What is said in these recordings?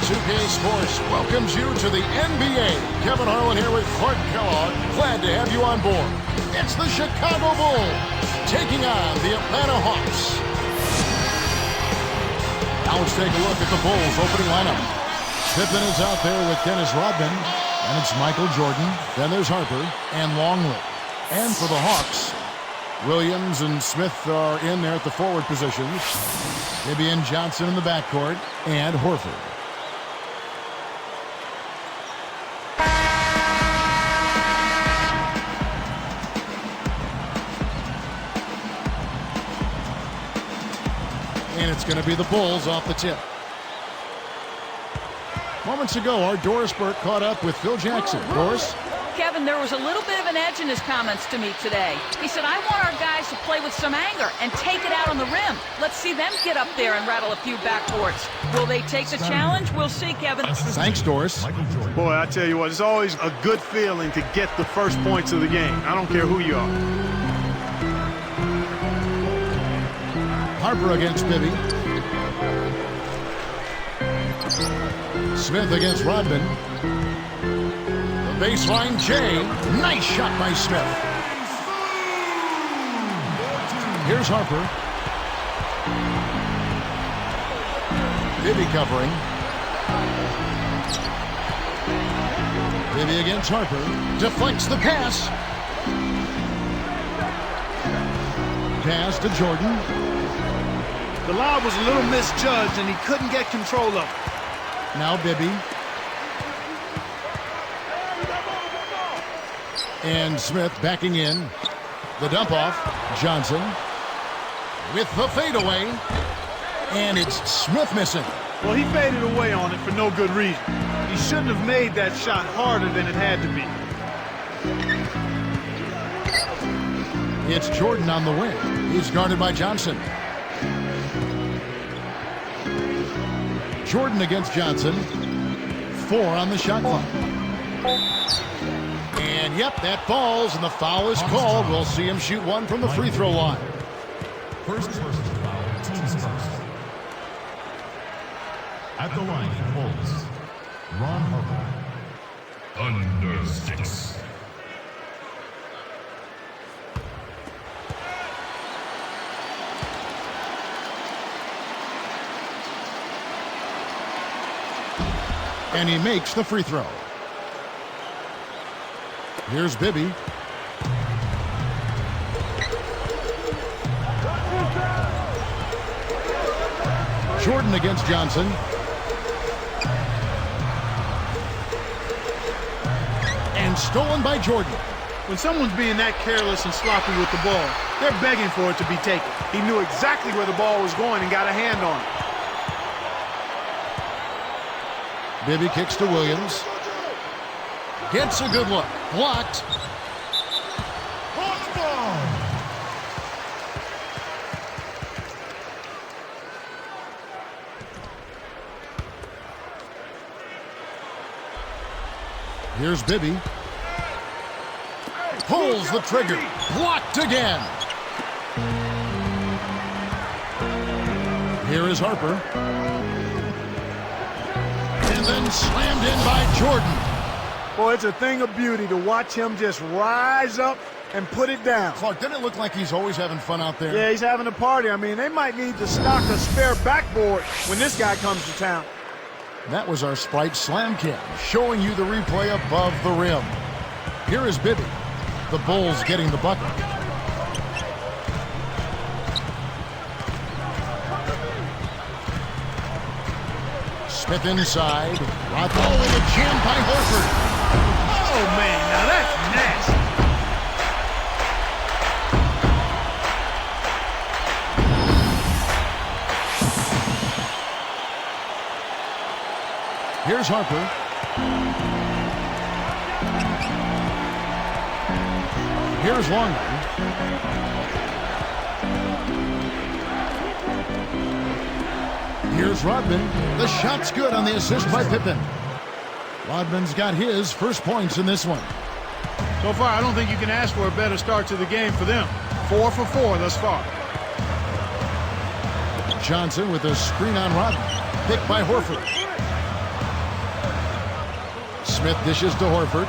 2K Sports welcomes you to the NBA. Kevin Harlan here with Clark Kellogg. Glad to have you on board. It's the Chicago Bulls taking on the Atlanta Hawks. Now let's take a look at the Bulls opening lineup. Pippen is out there with Dennis Rodman, and it's Michael Jordan. Then there's Harper and Longley. And for the Hawks, Williams and Smith are in there at the forward positions. Bibby and Johnson in the backcourt, and Horford. And it's going to be the Bulls off the tip. Moments ago, our Doris Burke caught up with Phil Jackson. Doris? Kevin, there was a little bit of an edge in his comments to me today. He said, I want our guys to play with some anger and take it out on the rim. Let's see them get up there and rattle a few backboards. Will they take the challenge? We'll see, Kevin. Thanks, Doris. Boy, I tell you what, it's always a good feeling to get the first points of the game. I don't care who you are. Harper against Bibby. Smith against Rodman. The baseline, Jay. Nice shot by Smith. Here's Harper. Bibby covering. Bibby against Harper. Deflects the pass. Pass to Jordan. The lob was a little misjudged, and he couldn't get control of it. Now Bibby. And Smith backing in. The dump off. Johnson with the fadeaway. And it's Smith missing. Well, he faded away on it for no good reason. He shouldn't have made that shot harder than it had to be. It's Jordan on the wing. He's guarded by Johnson. Jordan against Johnson. 4 on the shot clock. And yep, that falls, and the foul is called. We'll see him shoot one from the free throw line. First personal foul, team's first. At the line, he holds Ron Harper. Under 6. And he makes the free throw. Here's Bibby. Jordan against Johnson. And stolen by Jordan. When someone's being that careless and sloppy with the ball, they're begging for it to be taken. He knew exactly where the ball was going and got a hand on it. Bibby kicks to Williams. Gets a good look. Blocked. Here's Bibby. Pulls the trigger. Blocked again. Here is Harper. And then slammed in by Jordan. Boy, it's a thing of beauty to watch him just rise up and put it down. Clark, doesn't it look like he's always having fun out there? Yeah, he's having a party. I mean, they might need to stock a spare backboard when this guy comes to town. That was our Sprite Slam Cam, showing you the replay above the rim. Here is Bibby. The Bulls getting the bucket. Smith inside. Oh, and a jam by Horford. Oh, man, now that's nasty. Here's Harper. Here's Longley. Here's Rodman. The shot's good on the assist by Pippen. Rodman's got his first points in this one. So far, I don't think you can ask for a better start to the game for them. 4 for 4 thus far. Johnson with a screen on Rodman. Picked by Horford. Smith dishes to Horford.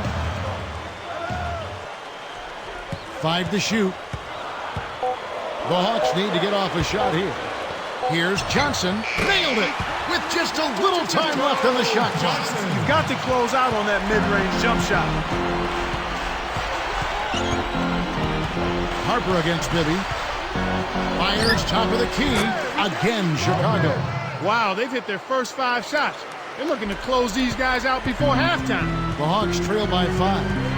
5 to shoot. The Hawks need to get off a shot here. Here's Johnson. Nailed it with just a little time left on the shot clock. You've got to close out on that mid-range jump shot. Harper against Bibby. Fires top of the key. Again, Chicago. Wow, they've hit their first 5 shots. They're looking to close these guys out before halftime. The Hawks trail by 5.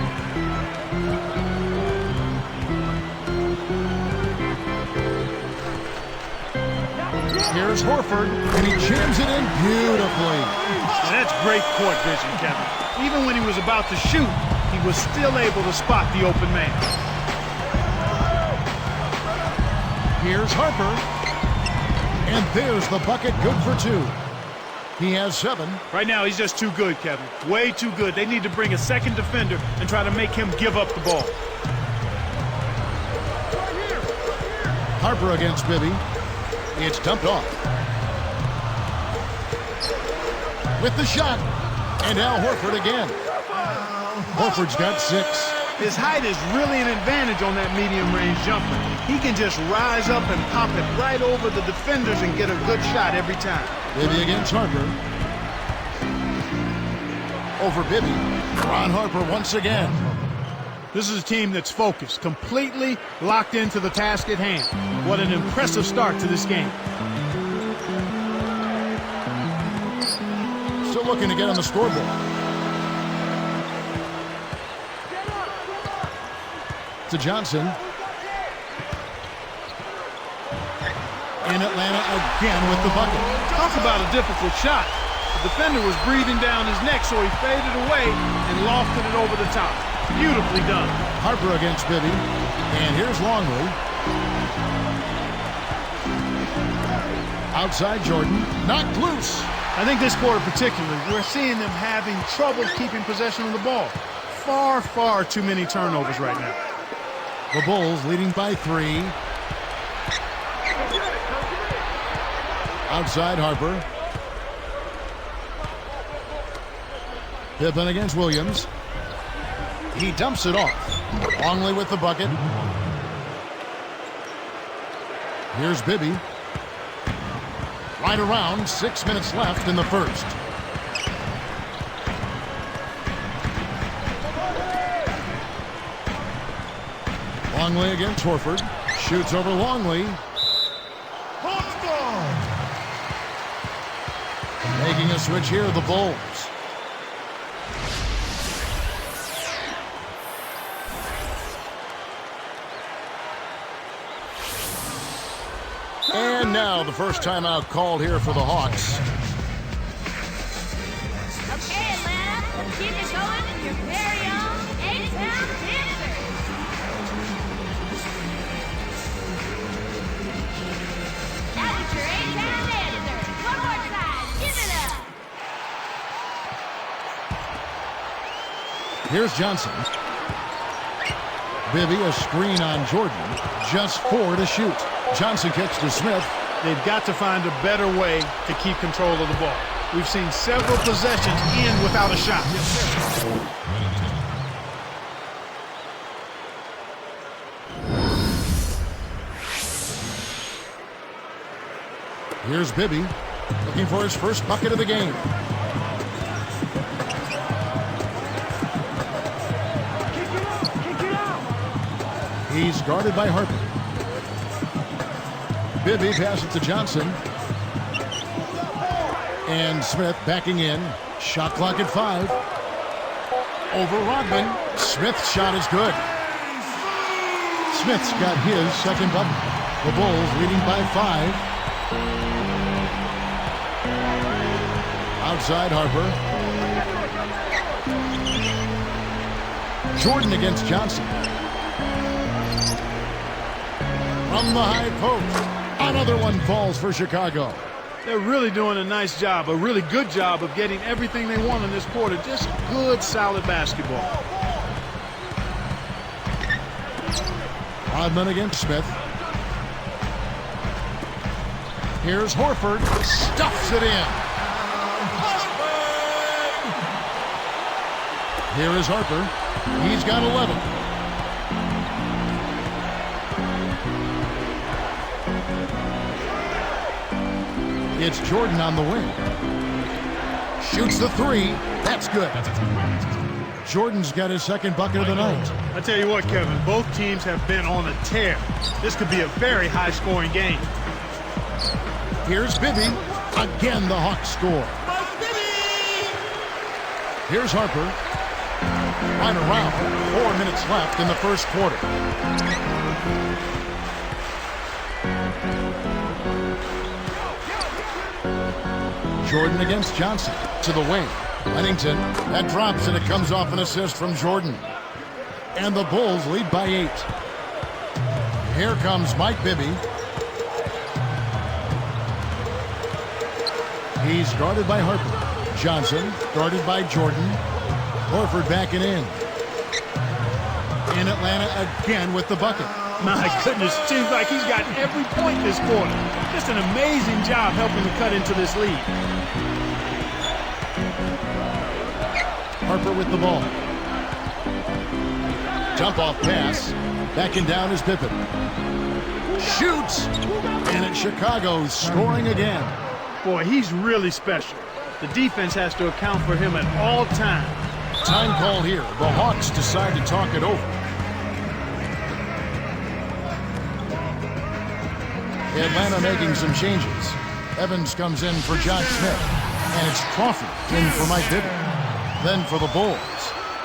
Here's Horford, and he jams it in beautifully. And that's great court vision, Kevin. Even when he was about to shoot, he was still able to spot the open man. Here's Harper, and there's the bucket, good for 2. He has 7. Right now, he's just too good, Kevin. Way too good. They need to bring a second defender and try to make him give up the ball. Harper against Bibby. It's dumped off. With the shot. And now Horford again. Horford's got 6. His height is really an advantage on that medium-range jumper. He can just rise up and pop it right over the defenders and get a good shot every time. Bibby against Harper. Over Bibby. Ron Harper once again. This is a team that's focused, completely locked into the task at hand. What an impressive start to this game. Still looking to get on the scoreboard. To Johnson. In Atlanta again with the bucket. Talk about a difficult shot. The defender was breathing down his neck, so he faded away and lofted it over the top. Beautifully done. Harper against Bibby. And here's Longley. Outside Jordan. Knocked loose. I think this quarter particularly, we're seeing them having trouble keeping possession of the ball. Far, far too many turnovers right now. The Bulls leading by 3. Outside Harper. Pippen against Williams. He dumps it off. Longley with the bucket. Here's Bibby. Right around, 6 minutes left in the first. Longley against Horford. Shoots over Longley. Making a switch here, the Bulls. And now the first timeout called here for the Hawks. Okay, Atlanta, let's keep it going with your very own A-Town Dancers. That was your A-Town Dancers. One more time, give it up. Here's Johnson. Bibby, a screen on Jordan. Just 4 to shoot. Johnson kicks to Smith. They've got to find a better way to keep control of the ball. We've seen several possessions end without a shot. Here's Bibby, looking for his first bucket of the game. He's guarded by Harper. Bibby passes to Johnson. And Smith backing in. Shot clock at 5. Over Rodman. Smith's shot is good. Smith's got his second bucket. The Bulls leading by 5. Outside Harper. Jordan against Johnson. From the high post. Another one falls for Chicago. They're really doing a nice job, a really good job of getting everything they want in this quarter. Just good, solid basketball. Rodman against Smith. Here's Horford. Stuffs it in. Here is Harper. He's got 11. It's Jordan on the wing. Shoots the three. That's good. Jordan's got his second bucket of the night. I tell you what, Kevin, both teams have been on a tear. This could be a very high-scoring game. Here's Bibby. Again, the Hawks score. Here's Harper. Right around. 4 minutes left in the first quarter. Jordan against Johnson. To the wing. Pennington. That drops and it comes off an assist from Jordan. And the Bulls lead by 8. Here comes Mike Bibby. He's guarded by Harper. Johnson guarded by Jordan. Horford backing in. In Atlanta again with the bucket. My goodness, seems like he's got every point this quarter. Just an amazing job helping to cut into this lead. Harper with the ball. Jump off pass. Backing down is Pippen. Shoots. And it's Chicago scoring again. Boy, he's really special. The defense has to account for him at all times. Time call here. The Hawks decide to talk it over. Atlanta making some changes. Evans comes in for Josh Smith. And it's Crawford in for Mike Bibby. Then for the Bulls,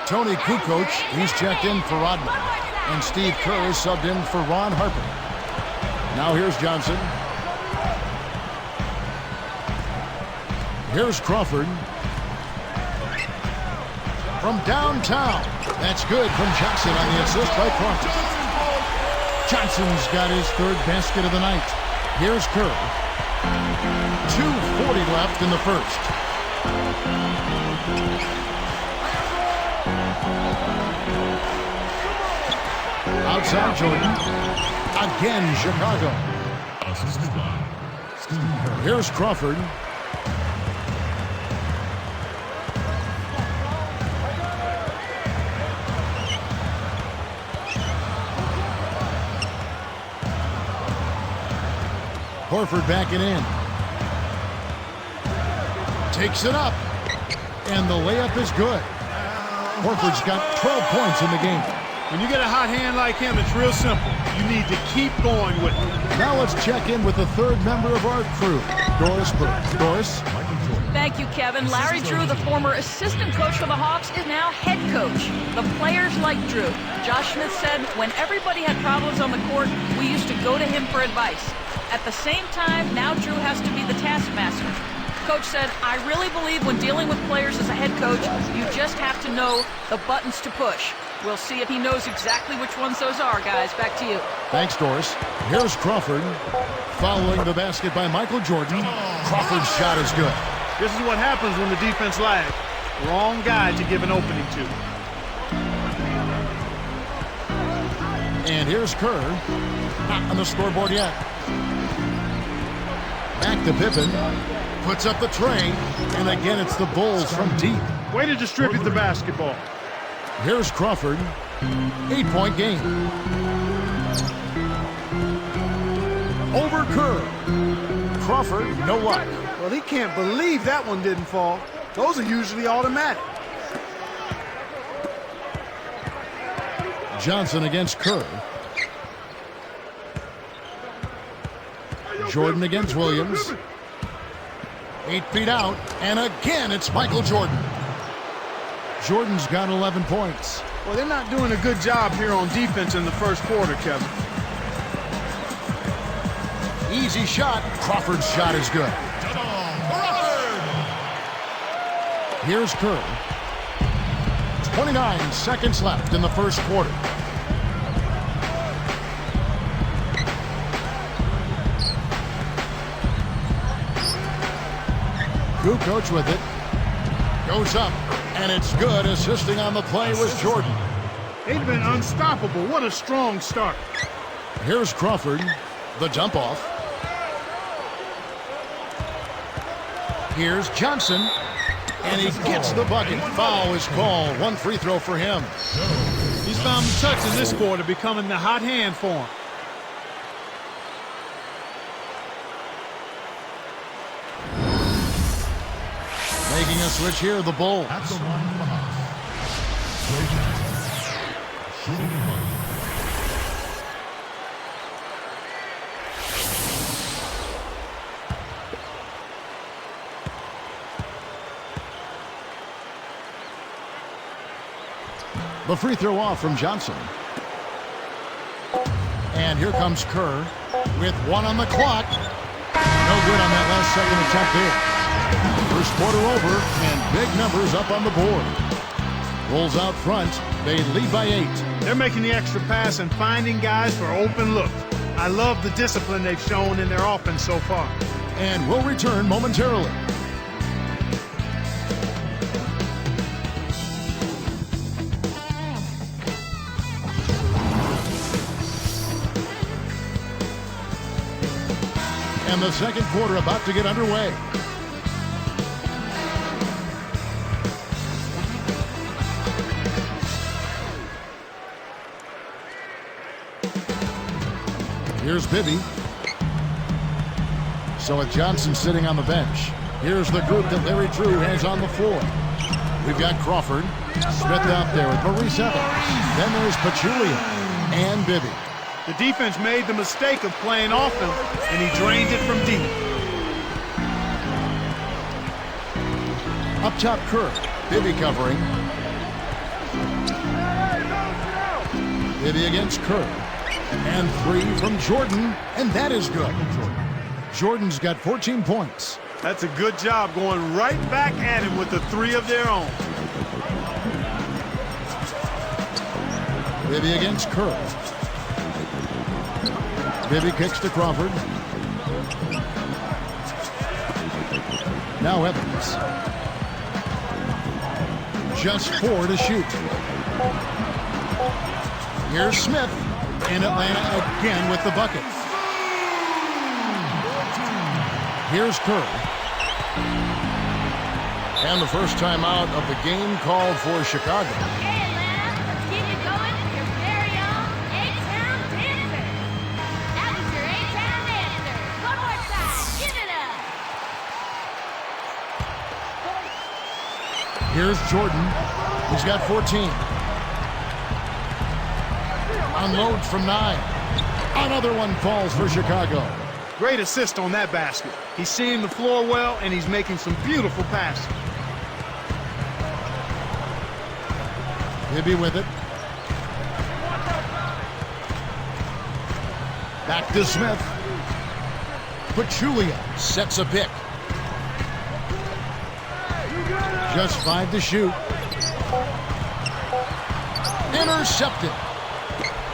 Tony Kukoc, he's checked in for Rodman. And Steve Kerr is subbed in for Ron Harper. Now here's Johnson. Here's Crawford. From downtown. That's good from Johnson on the assist by Crawford. Johnson's got his third basket of the night. Here's Kerr. 2:40 left in the first. Outside Jordan. Again, Chicago. Here's Crawford. Horford backing in. Takes it up. And the layup is good. Horford's got 12 points in the game. When you get a hot hand like him, it's real simple. You need to keep going with it. Now let's check in with the third member of our crew, Doris Burke. Doris? Thank you, Kevin. Larry Drew, the former assistant coach for the Hawks, is now head coach. The players like Drew. Josh Smith said, when everybody had problems on the court, we used to go to him for advice. At the same time, now Drew has to be the taskmaster. Coach said, I really believe when dealing with players as a head coach, you just have to know the buttons to push. We'll see if he knows exactly which ones those are, guys. Back to you. Thanks, Doris. Here's Crawford. Following the basket by Michael Jordan. Crawford's shot is good. This is what happens when the defense lags. Wrong guy to give an opening to. And here's Kerr. Not on the scoreboard yet. Back to Pippen. Puts up the tray. And again, it's the Bulls from deep. Way to distribute the basketball. Here's Crawford. 8-point game. Over Kerr. Crawford, no luck. Well, he can't believe that one didn't fall. Those are usually automatic. Johnson against Kerr. Jordan against Williams. 8 feet out. And again, it's Michael Jordan. Jordan's got 11 points. Well, they're not doing a good job here on defense in the first quarter, Kevin. Easy shot. Crawford's shot is good. Here's Kerr. 29 seconds left in the first quarter. Kukoc with it. Goes up, and it's good. Assisting on the play was Jordan. They've been unstoppable. What a strong start. Here's Crawford. The dump off. Here's Johnson. And And he gets the bucket. Foul is called. One free throw for him. He's found the touch in this quarter, becoming the hot hand for him. Making a switch here, the Bulls. At the line for the Hawks, Klay Thompson. Shooting one. The free throw off from Johnson. And here comes Kerr with 1 on the clock. No good on that last second attempt there. First quarter over, and big numbers up on the board. Bulls out front. They lead by 8. They're making the extra pass and finding guys for open looks. I love the discipline they've shown in their offense so far. And we'll return momentarily. And the second quarter about to get underway. Here's Bibby. So with Johnson sitting on the bench, here's the group that Larry Drew has on the floor. We've got Crawford, Smith out there with Maurice Evans. Then there's Pachulia and Bibby. The defense made the mistake of playing off him, and he drained it from deep. Up top, Kerr. Bibby covering. Bibby against Kerr. And 3 from Jordan, and that is good. Jordan's got 14 points. That's a good job going right back at him with the 3 of their own. Bibby against Kerr. Bibby kicks to Crawford. Now Evans. Just 4 to shoot. Here's Smith. And Atlanta again with the bucket. Here's Kerr. And the first time out of the game called for Chicago. Okay, Atlanta, let's keep it going. Your very own A-Town Dancer. That was your A-Town Dancer. One more time. Give it up. Here's Jordan. He's got 14. Unload from 9. Another one falls for Chicago. Great assist on that basket. He's seeing the floor well, and he's making some beautiful passes. Bibby with it. Back to Smith. Pachulia sets a pick. Just 5 to shoot. Intercepted.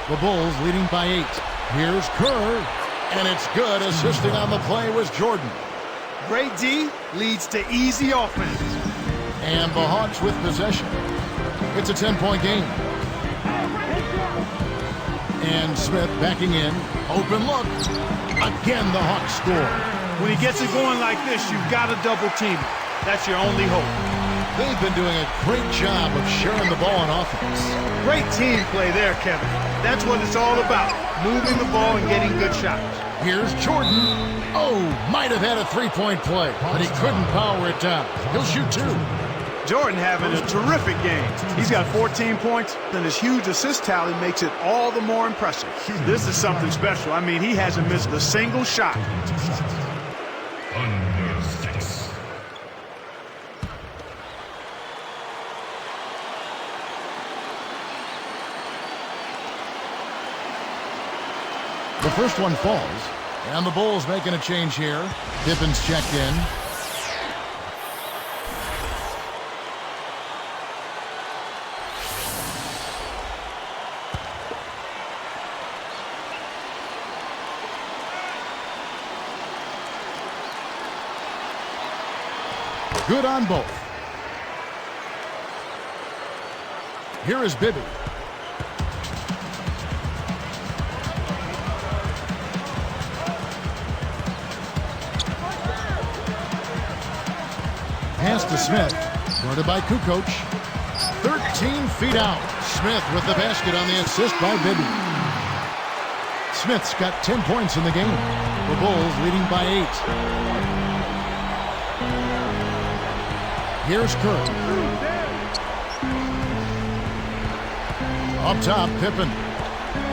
The Bulls leading by 8. Here's Kerr, and it's good. Assisting on the play was Jordan. Great D leads to easy offense. And the Hawks with possession. It's a 10-point game. And Smith backing in. Open look. Again, the Hawks score. When he gets it going like this, you've got to double team him. That's your only hope. They've been doing a great job of sharing the ball on offense. Great team play there, Kevin. That's what it's all about, moving the ball and getting good shots. Here's Jordan. Oh, might have had a 3-point play, but he couldn't power it down. He'll shoot 2. Jordan having a terrific game. He's got 14 points, and his huge assist tally makes it all the more impressive. This is something special. I mean, he hasn't missed a single shot. Under 6. The first one falls, and the Bulls making a change here. Pippen's checked in. Good on both. Here is Bibby. Pass to Smith. Guarded by Kukoc. 13 feet out. Smith with the basket on the assist by Bibby. Smith's got 10 points in the game. The Bulls leading by 8. Here's Kerr. Up top, Pippen.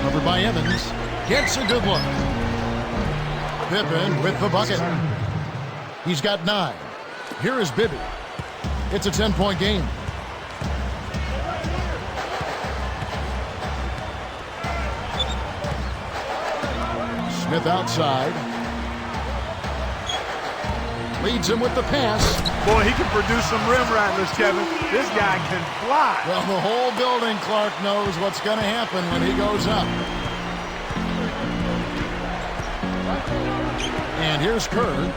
Covered by Evans. Gets a good look. Pippen with the bucket. He's got 9. Here is Bibby. It's a 10-point game. Smith outside. Leads him with the pass. Boy, he can produce some rim rattlers, Kevin. This guy can fly. Well, the whole building, Clark, knows what's going to happen when he goes up. And here's Kerr.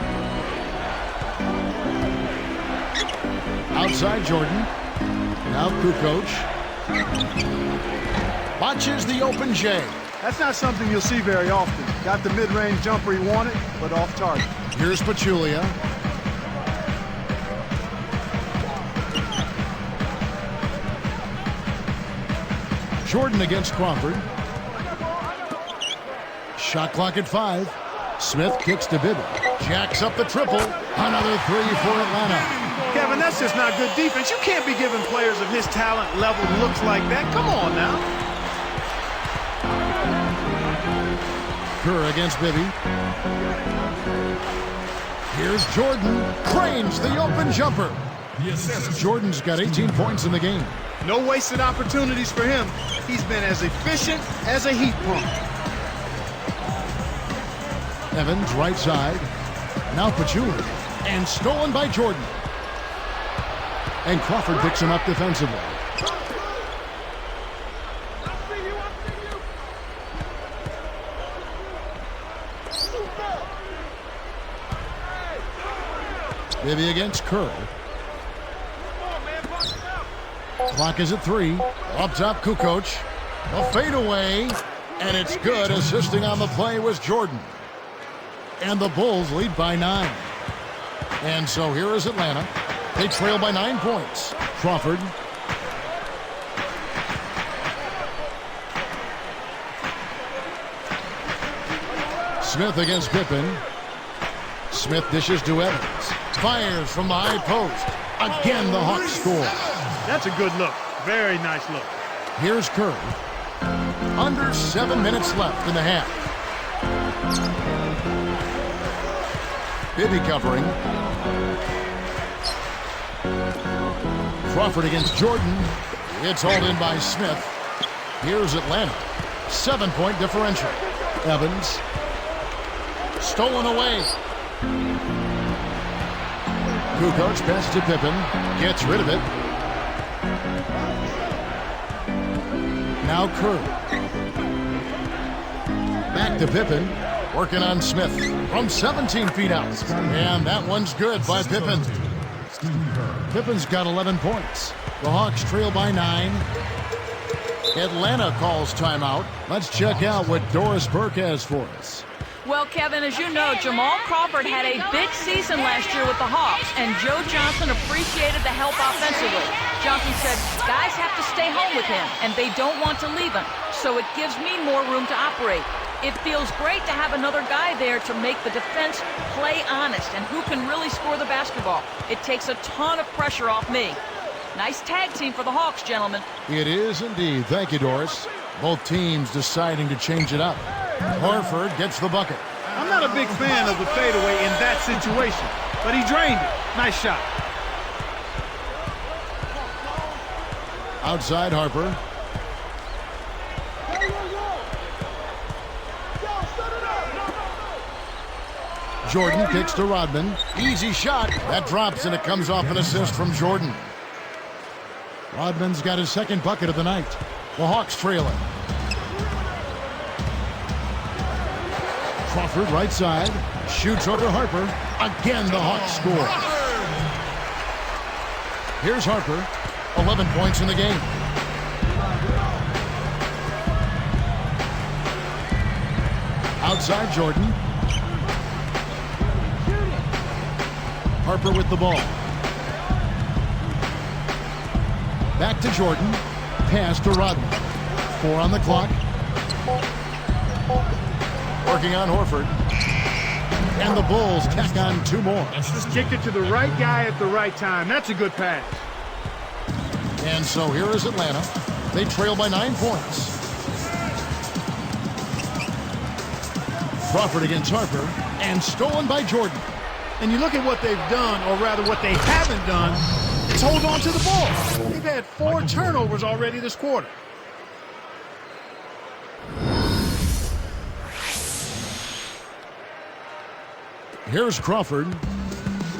Outside Jordan. Now Kukoc. Watches the open J. That's not something you'll see very often. Got the mid-range jumper he wanted, but off target. Here's Pachulia. Jordan against Crawford. Shot clock at 5. Smith kicks to Bibby. Jacks up the triple. Another 3 for Atlanta. Kevin, that's just not good defense. You can't be giving players of his talent level looks like that. Come on now. Kerr against Bibby. Here's Jordan. Cranes the open jumper. Jordan's got 18 points in the game. No wasted opportunities for him. He's been as efficient as a heat pump. Evans right side. Now Pachulia. And stolen by Jordan. And Crawford picks him up defensively. Bibby against Kerr. Clock is at 3. Up top, Kukoc. A fadeaway. And it's good. Assisting on the play was Jordan. And the Bulls lead by 9. And so here is Atlanta. They trail by 9 points. Crawford. Smith against Pippen. Smith dishes to Evans. Fires from the high post. Again, the Hawks score. That's a good look. Very nice look. Here's Kerr. Under 7 minutes left in the half. Bibby covering. Crawford against Jordan. It's hauled in by Smith. Here's Atlanta. 7-point differential. Evans. Stolen away. Kukoc passes to Pippen. Gets rid of it. Now Kerr. Back to Pippen. Working on Smith from 17 feet out. And that one's good by Pippen. Pippen's got 11 points. The Hawks trail by 9. Atlanta calls timeout. Let's check out what Doris Burke has for us. Well, Kevin, as you know, Jamal Crawford had a big season last year with the Hawks, and Joe Johnson appreciated the help offensively. Johnson said, guys have to stay home with him, and they don't want to leave him, so it gives me more room to operate. It feels great to have another guy there to make the defense play honest and who can really score the basketball. It takes a ton of pressure off me. Nice tag team for the Hawks, gentlemen. It is indeed. Thank you, Doris. Both teams deciding to change it up. Horford gets the bucket. I'm not a big fan of the fadeaway in that situation, but he drained it. Nice shot. Outside Harper. Jordan kicks to Rodman. Easy shot. That drops, and it comes off an assist from Jordan. Rodman's got his second bucket of the night. The Hawks trailing. Crawford right side. Shoots over Harper. Again, the Hawks score. Here's Harper. 11 points in the game. Outside Jordan. Harper with the ball. Back to Jordan. Pass to Rodman. 4 on the clock. Working on Horford. And the Bulls tack on 2 more. Just kicked it to the right guy at the right time. That's a good pass. And so here is Atlanta. They trail by 9 points. Crawford against Harper. And stolen by Jordan. And you look at what they've done, or rather what they haven't done, is hold on to the ball. They've had 4 turnovers already this quarter. Here's Crawford.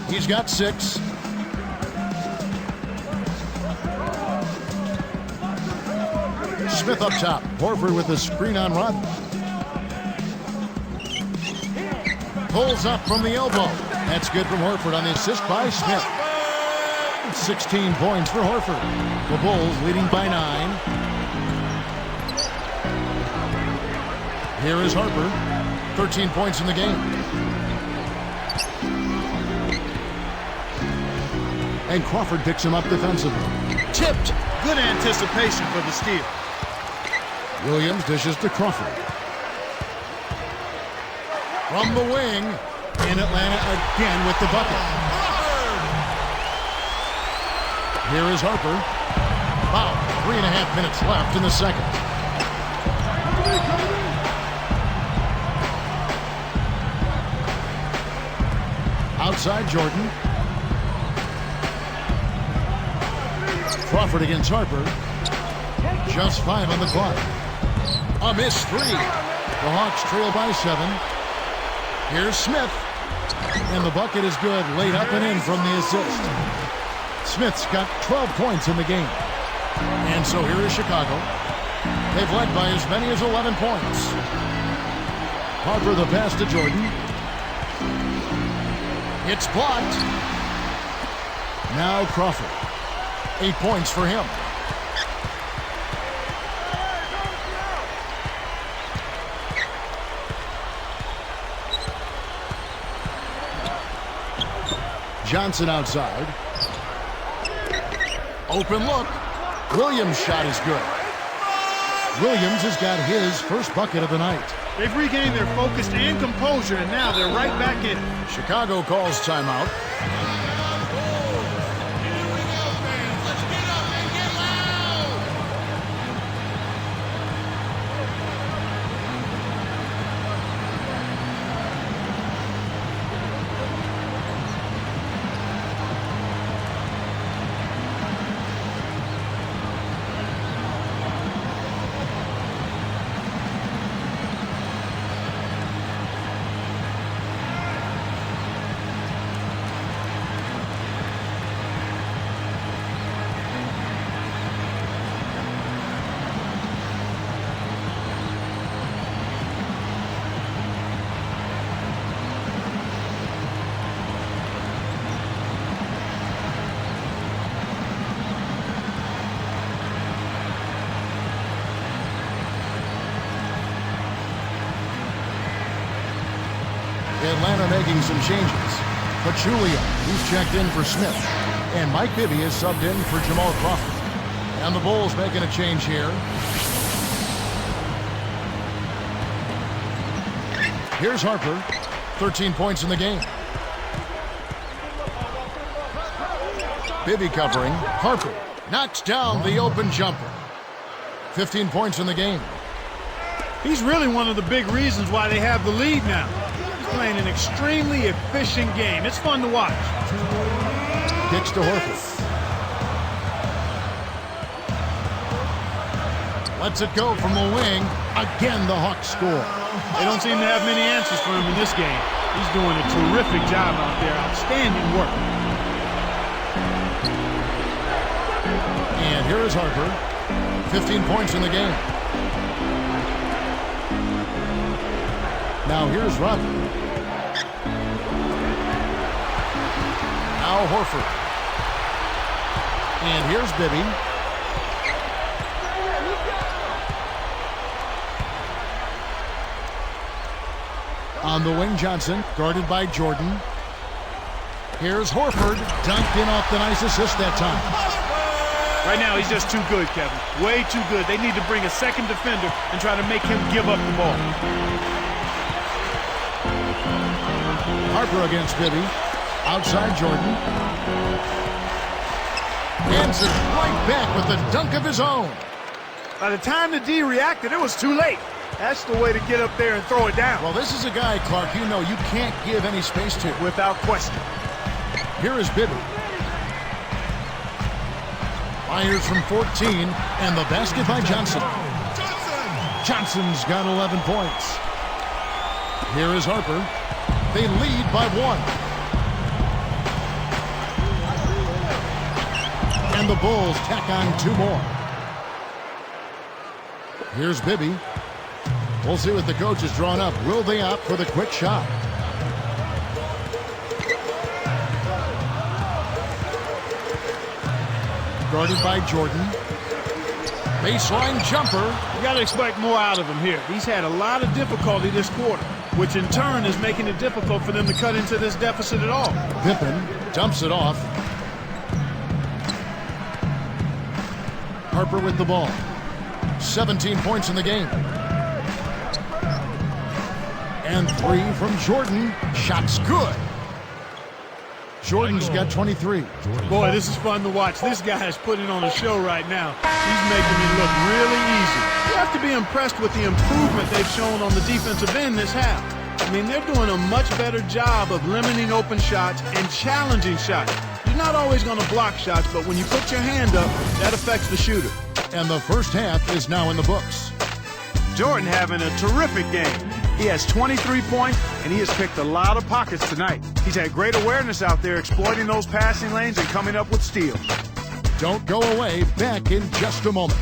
He's got 6. Smith up top. Horford with the screen on Rodman. Pulls up from the elbow. That's good from Horford on the assist by Smith. 16 points for Horford. The Bulls leading by 9. Here is Harper. 13 points in the game. And Crawford picks him up defensively. Tipped. Good anticipation for the steal. Williams dishes to Crawford. From the wing, in Atlanta again with the bucket. Here is Harper. Wow, 3.5 minutes left in the second. Outside Jordan. Crawford against Harper. Just 5 on the clock. A missed 3. The Hawks trail by 7. Here's Smith. And the bucket is good. Laid up and in from the assist. Smith's got 12 points in the game. And so here is Chicago. They've led by as many as 11 points. Harper the pass to Jordan. It's blocked. Now Crawford. 8 points for him. Johnson outside. Open look. Williams' shot is good. Williams has got his first bucket of the night. They've regained their focus and composure, and now they're right back in. Chicago calls timeout. Atlanta making some changes. Pachulia, who's checked in for Smith. And Mike Bibby is subbed in for Jamal Crawford. And the Bulls making a change here. Here's Harper. 13 points in the game. Bibby covering. Harper knocks down the open jumper. 15 points in the game. He's really one of the big reasons why they have the lead now. Playing an extremely efficient game. It's fun to watch. Kicks to Horford. Lets it go from the wing. Again, the Hawks score. They don't seem to have many answers for him in this game. He's doing a terrific job out there. Outstanding work. And here is Harper. 15 points in the game. Now here's Rodman. Now Horford. And here's Bibby. On the wing, Johnson, guarded by Jordan. Here's Horford, dunked in off the nice assist that time. Right now, he's just too good, Kevin. Way too good. They need to bring a second defender and try to make him give up the ball. Harper against Bibby. Outside Jordan. Answers right back with a dunk of his own. By the time the D reacted, it was too late. That's the way to get up there and throw it down. Well, this is a guy, Clark, you know you can't give any space to. Without question. Here is Bibby. Fires from 14, and the basket by Johnson. Johnson's got 11 points. Here is Harper. They lead by 1. And the Bulls tack on 2 more. Here's Bibby. We'll see what the coach has drawn up. Will they opt for the quick shot? Guarded by Jordan. Baseline jumper. You got to expect more out of him here. He's had a lot of difficulty this quarter, which in turn is making it difficult for them to cut into this deficit at all. Pippen dumps it off. Harper with the ball. 17 points in the game. And 3 from Jordan. Shot's good. Jordan's got 23. Boy, this is fun to watch. This guy is putting on a show right now. He's making it look really easy. You have to be impressed with the improvement they've shown on the defensive end this half. I mean, they're doing a much better job of limiting open shots and challenging shots. You're not always going to block shots, but when you put your hand up, that affects the shooter. And the first half is now in the books. Jordan having a terrific game. He has 23 points, and he has picked a lot of pockets tonight. He's had great awareness out there, exploiting those passing lanes and coming up with steals. Don't go away. Back in just a moment.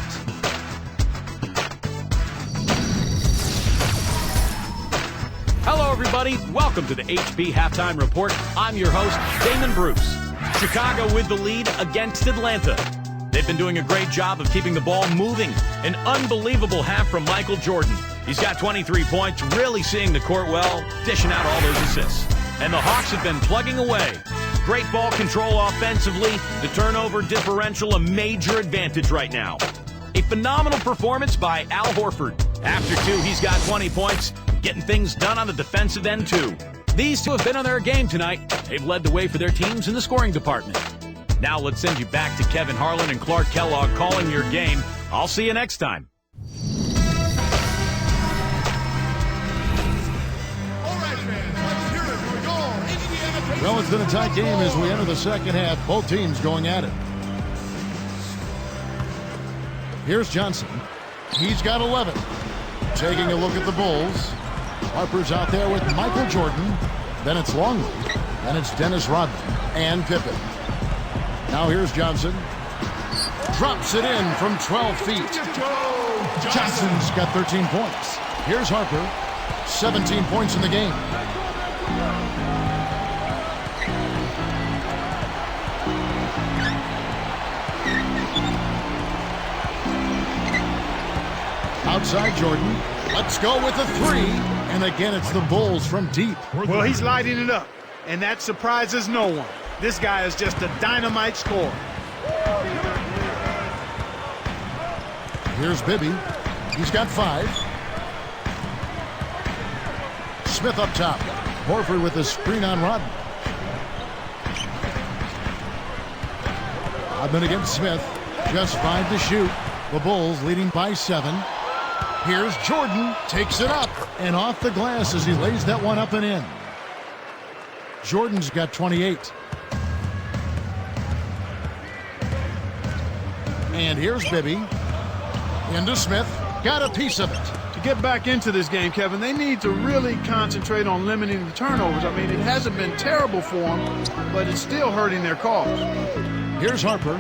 Hello, everybody. Welcome to the HB Halftime Report. I'm your host, Damon Bruce. Chicago with the lead against Atlanta. They've been doing a great job of keeping the ball moving. An unbelievable half from Michael Jordan. He's got 23 points, really seeing the court well, dishing out all those assists. And the Hawks have been plugging away. Great ball control offensively, the turnover differential a major advantage right now. A phenomenal performance by Al Horford. After 2, he's got 20 points, getting things done on the defensive end too. These two have been on their game tonight. They've led the way for their teams in the scoring department. Now let's send you back to Kevin Harlan and Clark Kellogg calling your game. I'll see you next time. Well, it's been a tight game as we enter the second half. Both teams going at it. Here's Johnson. He's got 11. Taking a look at the Bulls. Harper's out there with Michael Jordan. Then it's Longley. Then it's Dennis Rodman and Pippen. Now here's Johnson. Drops it in from 12 feet. Johnson's got 13 points. Here's Harper. 17 points in the game. Outside Jordan. Let's go with a 3. And again, it's the Bulls from deep. Well, he's lighting it up, and that surprises no one. This guy is just a dynamite scorer. Here's Bibby. He's got 5. Smith up top. Horford with a screen on Rodman. Rodman against Smith. Just 5 to shoot. The Bulls leading by 7. Here's Jordan. Takes it up. And off the glass as he lays that one up and in. Jordan's got 28. And here's Bibby. Into Smith. Got a piece of it. To get back into this game, Kevin, they need to really concentrate on limiting the turnovers. I mean, it hasn't been terrible for them, but it's still hurting their cause. Here's Harper.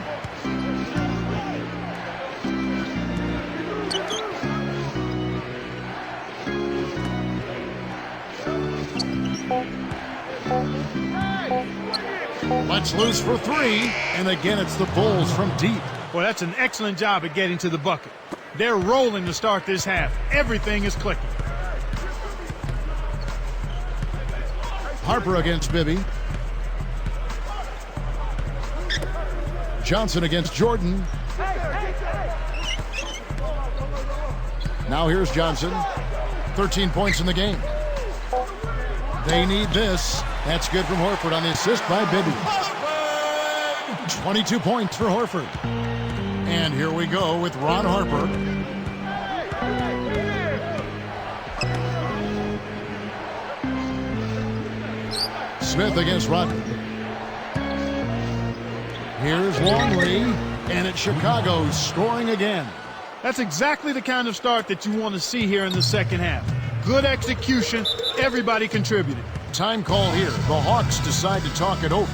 Let's loose for 3. And again, it's the Bulls from deep. Well, that's an excellent job at getting to the bucket. They're rolling to start this half. Everything is clicking. Harper against Bibby. Johnson against Jordan. Now here's Johnson. 13 points in the game. They need this. That's good from Horford on the assist by Bibby. 22 points for Horford. And here we go with Ron Harper. Smith against Rodman. Here's Longley, and it's Chicago scoring again. That's exactly the kind of start that you want to see here in the second half. Good execution. Everybody contributed. Time call here. The Hawks decide to talk it over.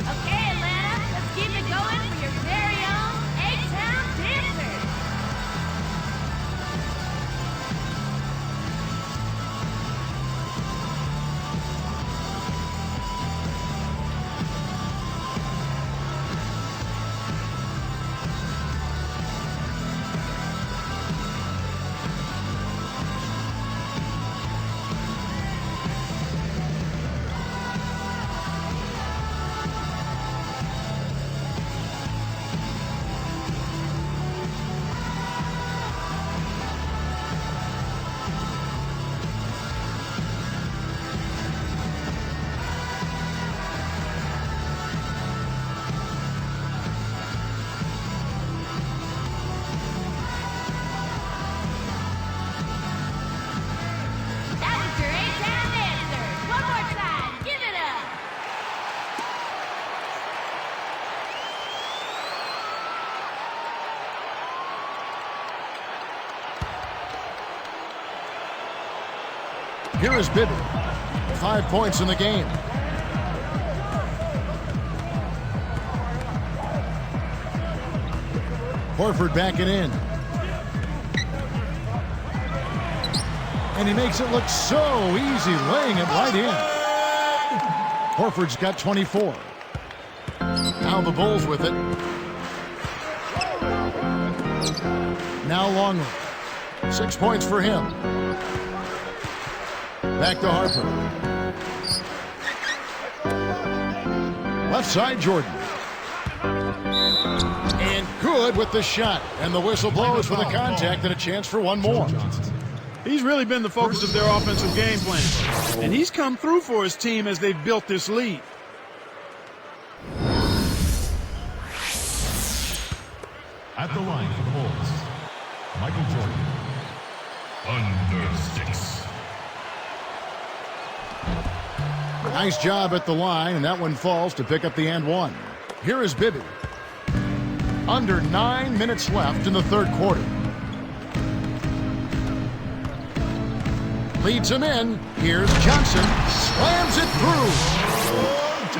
Okay, Atlanta, let's keep it going for your very own A-Town dancers. That was your A-Town dancers. One more time, give it up. Here is Bibby. 5 points in the game. Horford backing in. And he makes it look so easy, laying it right in. Horford's got 24. Now the Bulls with it. Now Longley. 6 points for him. Back to Harper. Left side, Jordan. And good with the shot. And the whistle blows for the contact and a chance for one more. He's really been the focus of their offensive game plan. And he's come through for his team as they've built this lead. At the line for the Bulls, Michael Jordan. Under 6. Nice job at the line, and that one falls to pick up the and one. Here is Bibby. Under 9 minutes left in the third quarter. Leads him in. Here's Johnson. Slams it through.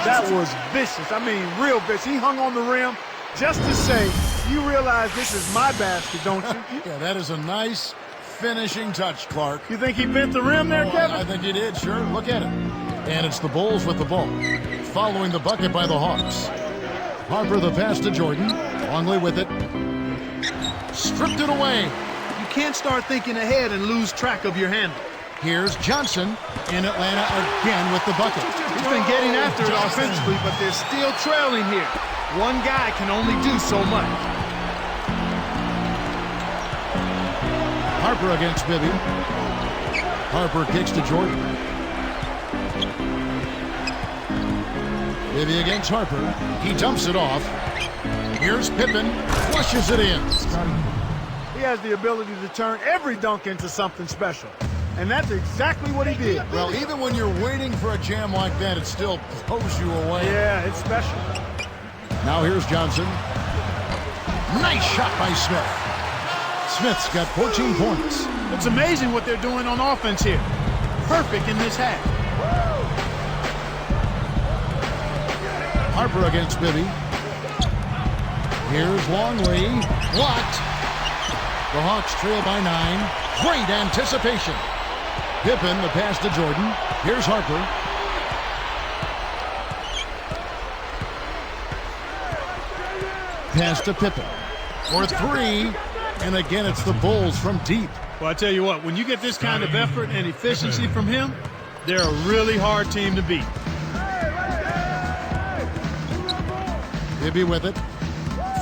That was vicious. I mean, real vicious. He hung on the rim just to say, you realize this is my basket, don't you? Yeah, that is a nice finishing touch, Clark. You think he bent the rim there, Kevin? I think he did, sure. Look at it. And it's the Bulls with the ball. Following the bucket by the Hawks. Harper the pass to Jordan. Longley with it. Stripped it away. You can't start thinking ahead and lose track of your handle. Here's Johnson in Atlanta again with the bucket. He's been getting after it offensively, but they're still trailing here. One guy can only do so much. Harper against Bibby. Harper kicks to Jordan. Bibby against Harper. He dumps it off. Here's Pippen. Flushes it in. He has the ability to turn every dunk into something special. And that's exactly what he did. Well, even when you're waiting for a jam like that, it still blows you away. Yeah, it's special. Now here's Johnson. Nice shot by Smith. Smith's got 14 points. It's amazing what they're doing on offense here. Perfect in this half. Harper against Bibby. Here's Longley. Blocked. The Hawks trail by 9. Great anticipation. Pippen, the pass to Jordan. Here's Harper. Pass to Pippen. For 3. And again, it's the Bulls from deep. Well, I tell you what, when you get this kind of effort and efficiency from him, they're a really hard team to beat. Bibby with it.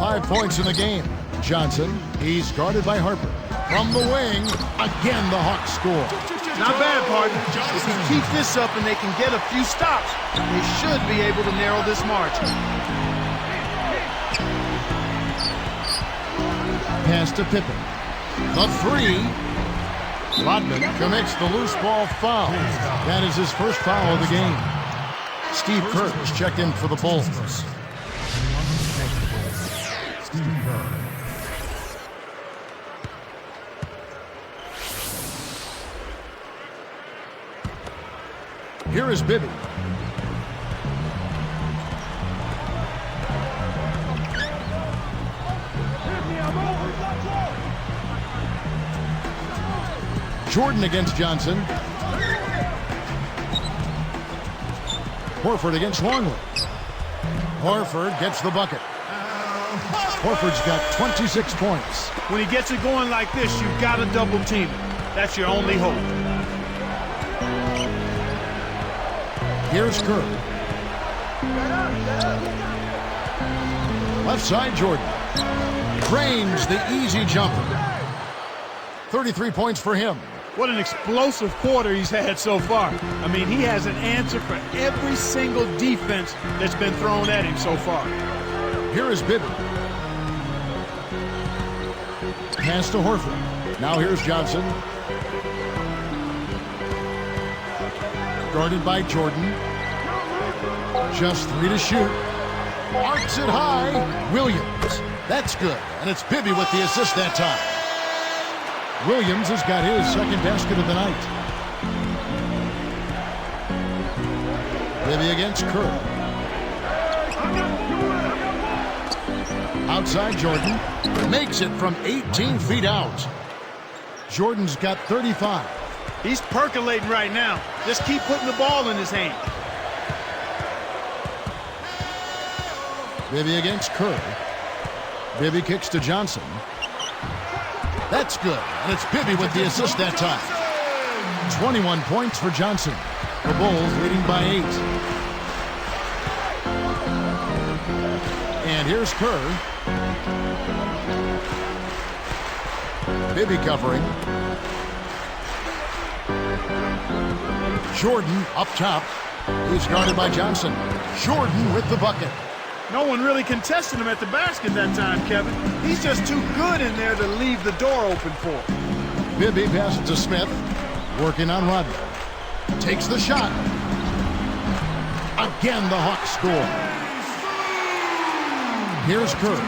5 points in the game. Johnson, he's guarded by Harper. From the wing, again the Hawks score. Not bad, partner. If he keeps this up and they can get a few stops, they should be able to narrow this margin. Pass to Pippen. The three. Rodman commits the loose ball foul. That is his first foul of the game. Steve Kerr is checked in for the Bulls. Stephen Kerr. Here is Bibby. Jordan against Johnson. Horford against Longley. Horford gets the bucket. Horford's got 26 points. When he gets it going like this, you've got to double team it. That's your only hope. Here's Kerr. Left side, Jordan. Drains the easy jumper. 33 points for him. What an explosive quarter he's had so far. I mean, he has an answer for every single defense that's been thrown at him so far. Here is Bibby. Pass to Horford. Now here's Johnson. Guarded by Jordan. Just 3 to shoot. Arcs it high. Williams. That's good. And it's Bibby with the assist that time. Williams has got his second basket of the night. Bibby against Kerr. Outside Jordan. Makes it from 18 feet out. Jordan's got 35. He's percolating right now. Just keep putting the ball in his hand. Bibby against Kerr. Bibby kicks to Johnson. That's good. And it's Bibby with the assist that time. 21 points for Johnson. The Bulls leading by 8. And here's Kerr. Bibby covering. Jordan up top. He's guarded by Johnson. Jordan with the bucket. No one really contested him at the basket that time, Kevin. He's just too good in there to leave the door open for him. Bibby passes to Smith. Working on Rodman. Takes the shot. Again, the Hawks score. Here's Kerr.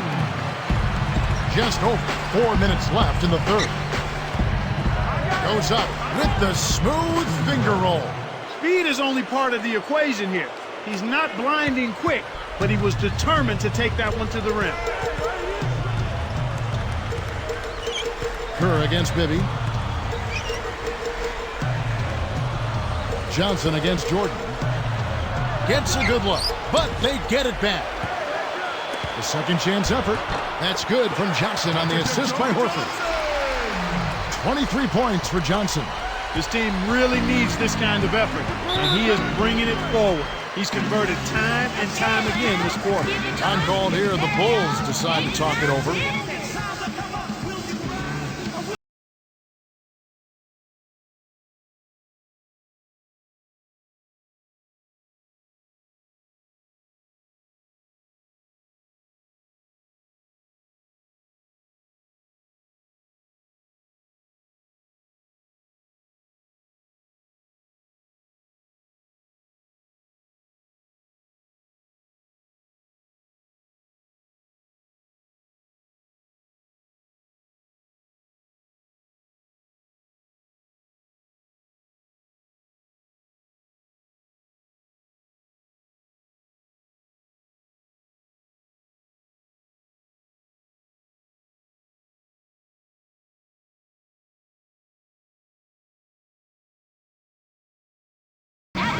Just over 4 minutes left in the third. Goes up with the smooth finger roll. Speed is only part of the equation here. He's not blinding quick, but he was determined to take that one to the rim. Kerr against Bibby. Johnson against Jordan. Gets a good look, but they get it back. The second chance effort. That's good from Johnson on the assist by Horford. 23 points for Johnson. This team really needs this kind of effort, and he is bringing it forward. He's converted time and time again this quarter. Time called here. The Bulls decide to talk it over.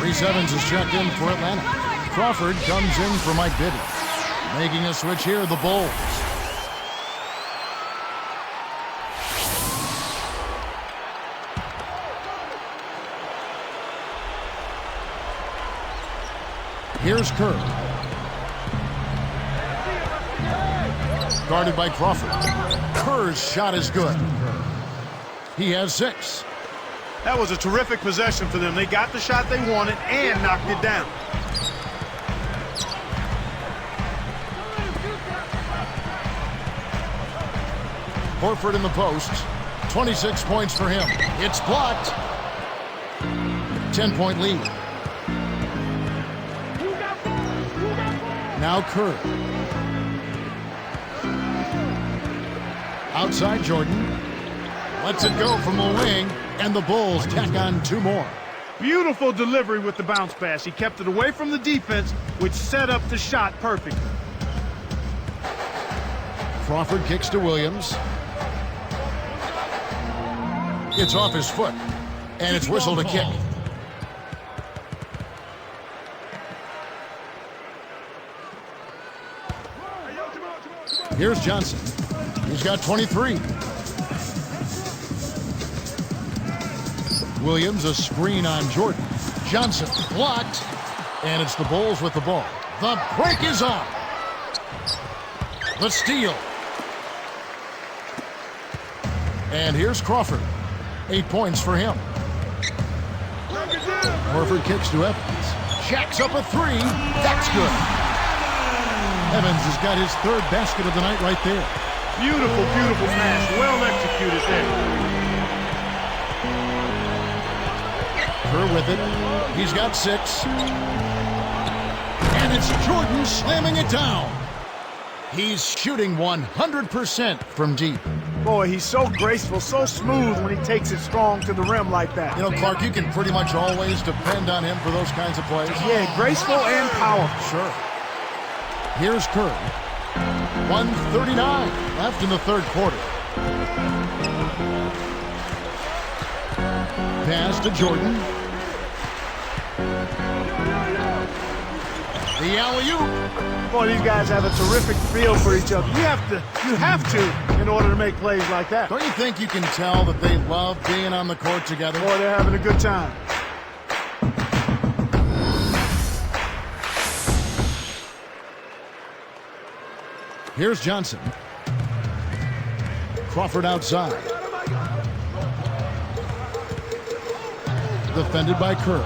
Reese Evans is checked in for Atlanta. Crawford comes in for Mike Bibby. Making a switch here, the Bulls. Here's Kerr. Guarded by Crawford. Kerr's shot is good. He has 6. That was a terrific possession for them. They got the shot they wanted and knocked it down. Horford in the post. 26 points for him. It's blocked. 10-point lead. Now Kerr. Outside Jordan. Lets it go from the wing, and the Bulls tack on 2 more. Beautiful delivery with the bounce pass. He kept it away from the defense, which set up the shot perfectly. Crawford kicks to Williams. It's off his foot, and it's whistled a kick. Here's Johnson. He's got 23. Williams, a screen on Jordan. Johnson blocked, and it's the Bulls with the ball. The break is on. The steal. And here's Crawford. 8 points for him. Horford kicks to Evans. Jacks up a 3. That's good. Evans has got his 3rd basket of the night right there. Beautiful, beautiful pass. Well executed there. Kerr with it. He's got 6. And it's Jordan slamming it down. He's shooting 100% from deep. Boy, he's so graceful, so smooth when he takes it strong to the rim like that. You know, Clark, you can pretty much always depend on him for those kinds of plays. Yeah, graceful and powerful. Sure. Here's Kerr. 1:39 left in the 3rd quarter. Pass to Jordan. The alley-oop. Boy, these guys have a terrific feel for each other. You have to in order to make plays like that. Don't you think you can tell that they love being on the court together? Boy, they're having a good time. Here's Johnson. Crawford outside. Defended by Kerr.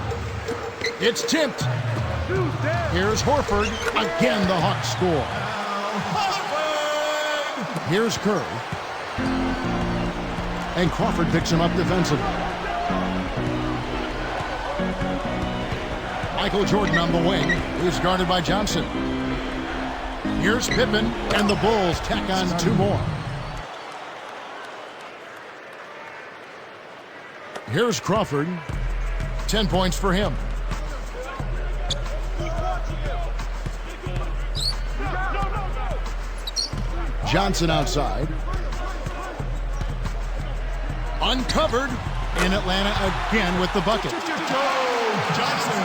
It's tipped. Here's Horford. Again, the Hawks score. Here's Kerr. And Crawford picks him up defensively. Michael Jordan on the wing. He's guarded by Johnson. Here's Pippen, and the Bulls tack on 2 more. Here's Crawford. 10 points for him. Johnson outside. Uncovered in Atlanta again with the bucket. Johnson.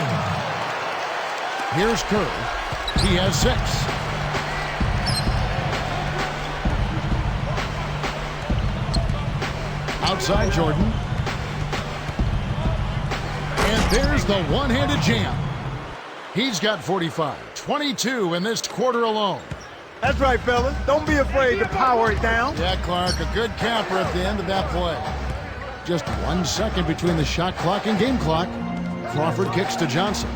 Here's Kerr. He has 6. Outside Jordan. And there's the one-handed jam. He's got 45. 22 in this quarter alone. That's right, fellas. Don't be afraid to power it down. Yeah, Clark, a good capper at the end of that play. Just 1 second between the shot clock and game clock. Crawford kicks to Johnson.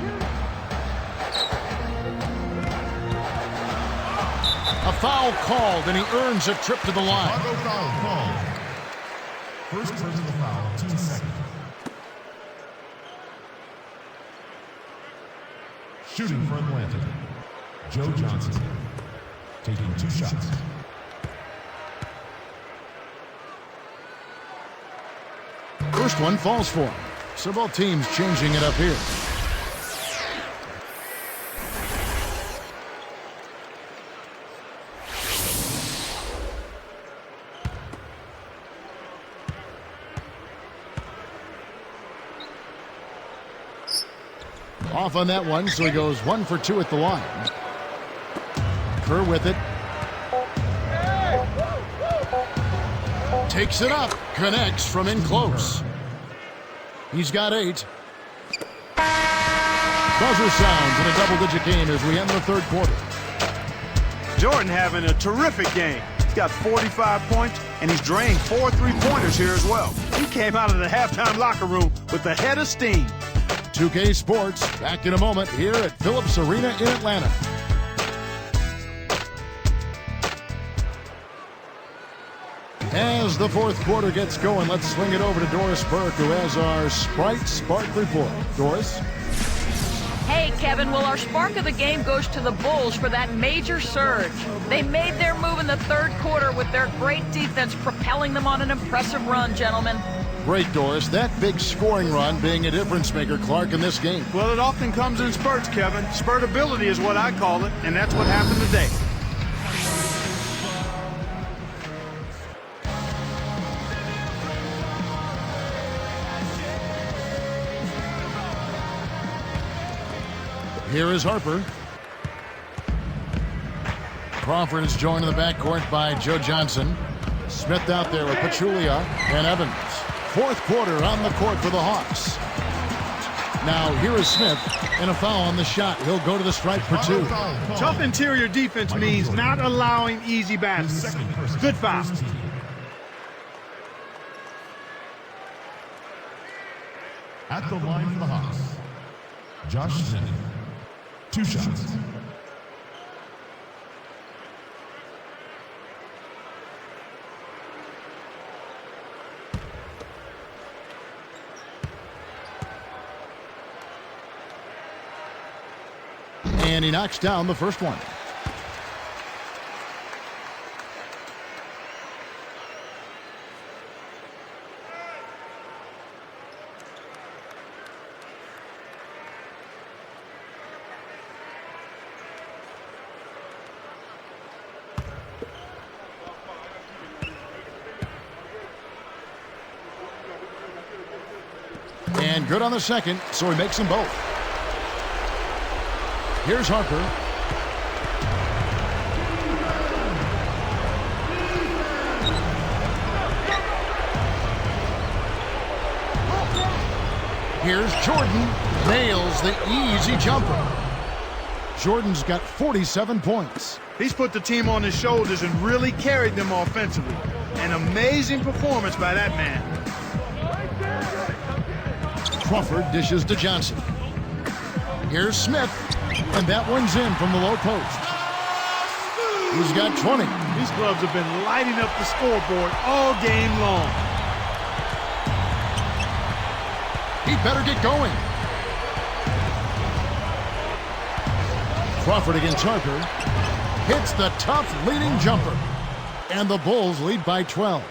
A foul called, and he earns a trip to the line. Chicago foul called. First personal foul, 2 seconds. Shooting for Atlanta, Joe Johnson, taking 2 shots. First one falls for him. So both teams changing it up here. Off on that one, so he goes 1 for 2 at the line. Kerr with it. Takes it up. Connects from in close. He's got 8. Buzzer sounds in a double-digit game as we end the 3rd quarter. Jordan having a terrific game. He's got 45 points, and he's drained 4 3-pointers here as well. He came out of the halftime locker room with a head of steam. 2K Sports, back in a moment here at Phillips Arena in Atlanta. As the fourth quarter gets going, let's swing it over to Doris Burke, who has our Sprite Spark report. Doris? Hey, Kevin, well, our spark of the game goes to the Bulls for that major surge. They made their move in the third quarter with their great defense propelling them on an impressive run, gentlemen. Great, Doris. That big scoring run being a difference maker, Clark, in this game. Well, it often comes in spurts, Kevin. Spurtability is what I call it, and that's what happened today. Here is Harper. Crawford is joined in the backcourt by Joe Johnson. Smith out there with Pachulia and Evans. Fourth quarter on the court for the Hawks. Now here is Smith, and a foul on the shot. He'll go to the stripe for 2. Tough interior defense means not allowing easy baskets. Good foul. At the line for the Hawks, Josh Smith. 2 shots. And he knocks down the first one. And good on the second, so he makes them both. Here's Harper. Here's Jordan. Nails the easy jumper. Jordan's got 47 points. He's put the team on his shoulders and really carried them offensively. An amazing performance by that man. Crawford dishes to Johnson. Here's Smith, and that one's in from the low post. He's got 20. These clubs have been lighting up the scoreboard all game long. He better get going. Crawford against Harper. Hits the tough leading jumper. And the Bulls lead by 12.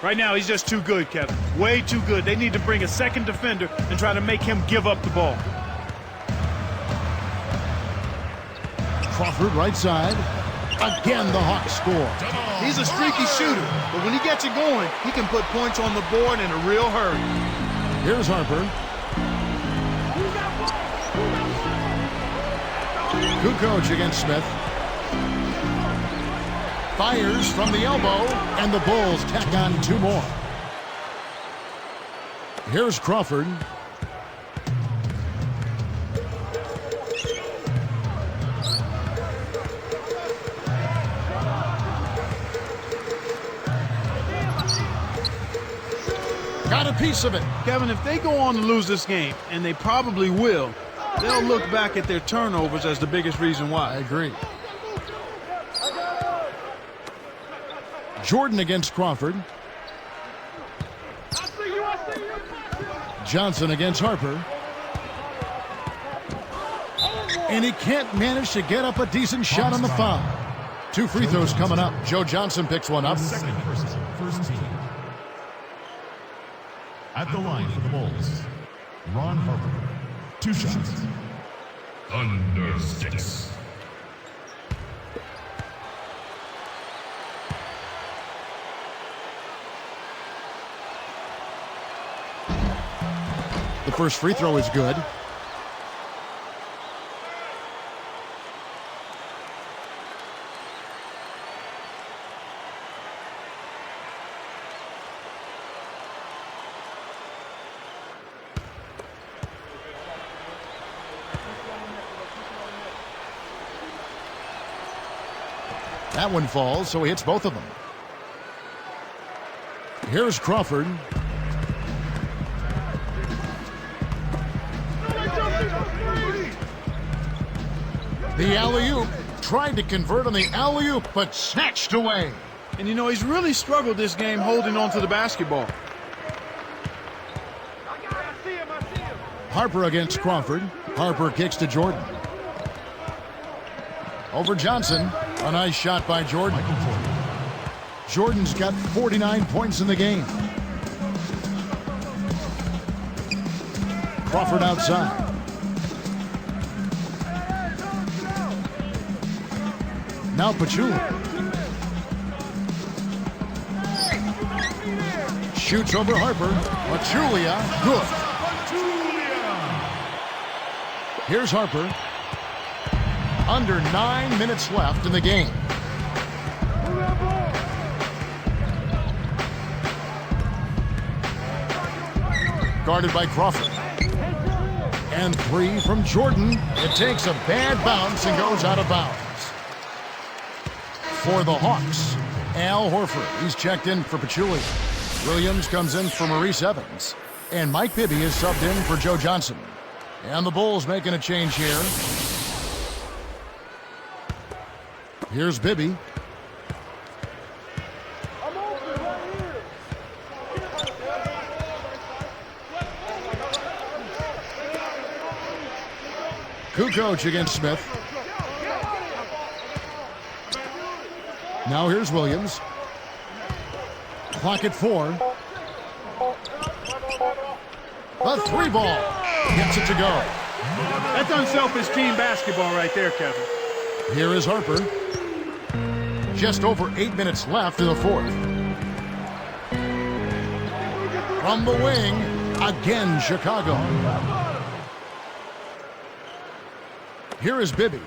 Right now, he's just too good, Kevin. Way too good. They need to bring a second defender and try to make him give up the ball. Crawford right side. Again, the Hawks score. He's a streaky shooter, but when he gets it going, he can put points on the board in a real hurry. Here's Harper. Kukoc against Smith. Fires from the elbow, and the Bulls tack on 2 more. Here's Crawford. Got a piece of it. Kevin, if they go on to lose this game, and they probably will, they'll look back at their turnovers as the biggest reason why. I agree. Jordan against Crawford. Johnson against Harper. And he can't manage to get up a decent shot on the foul. 2 free throws coming up. Joe Johnson picks one up. Second person, first team. At the line for the Bulls, Ron Harper. 2 shots. Under 6. The first free throw is good. That one falls, so he hits both of them. Here's Crawford. The alley-oop. Tried to convert on the alley-oop, but snatched away. And, you know, he's really struggled this game holding on to the basketball. Harper against Crawford. Harper kicks to Jordan. Over Johnson. A nice shot by Jordan. Jordan's got 49 points in the game. Crawford outside. Now Pachulia. Shoots over Harper. Pachulia. Good. Here's Harper. Under 9 minutes left in the game. Guarded by Crawford. And 3 from Jordan. It takes a bad bounce and goes out of bounds. For the Hawks, Al Horford. He's checked in for Pachulia. Williams comes in for Maurice Evans. And Mike Bibby is subbed in for Joe Johnson. And the Bulls making a change here. Here's Bibby. Kukoc against Smith. Now here's Williams. Clock at 4. The 3 ball. Gets it to go. That's unselfish team basketball right there, Kevin. Here is Harper. Just over 8 minutes left in the 4th. From the wing, again Chicago. Here is Bibby.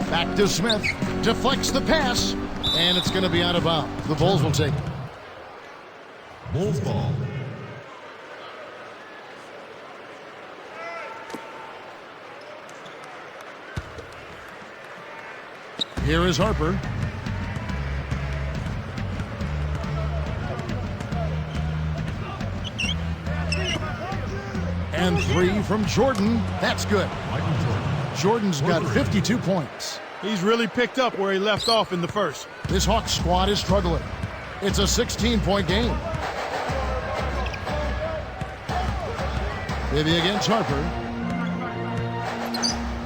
Back to Smith. Deflects the pass. And it's going to be out of bounds. The Bulls will take it. Bulls ball. Here is Harper. And 3 from Jordan. That's good. Jordan's got 52 points. He's really picked up where he left off in the first. This Hawks squad is struggling. It's a 16-point game. Bibby against Harper.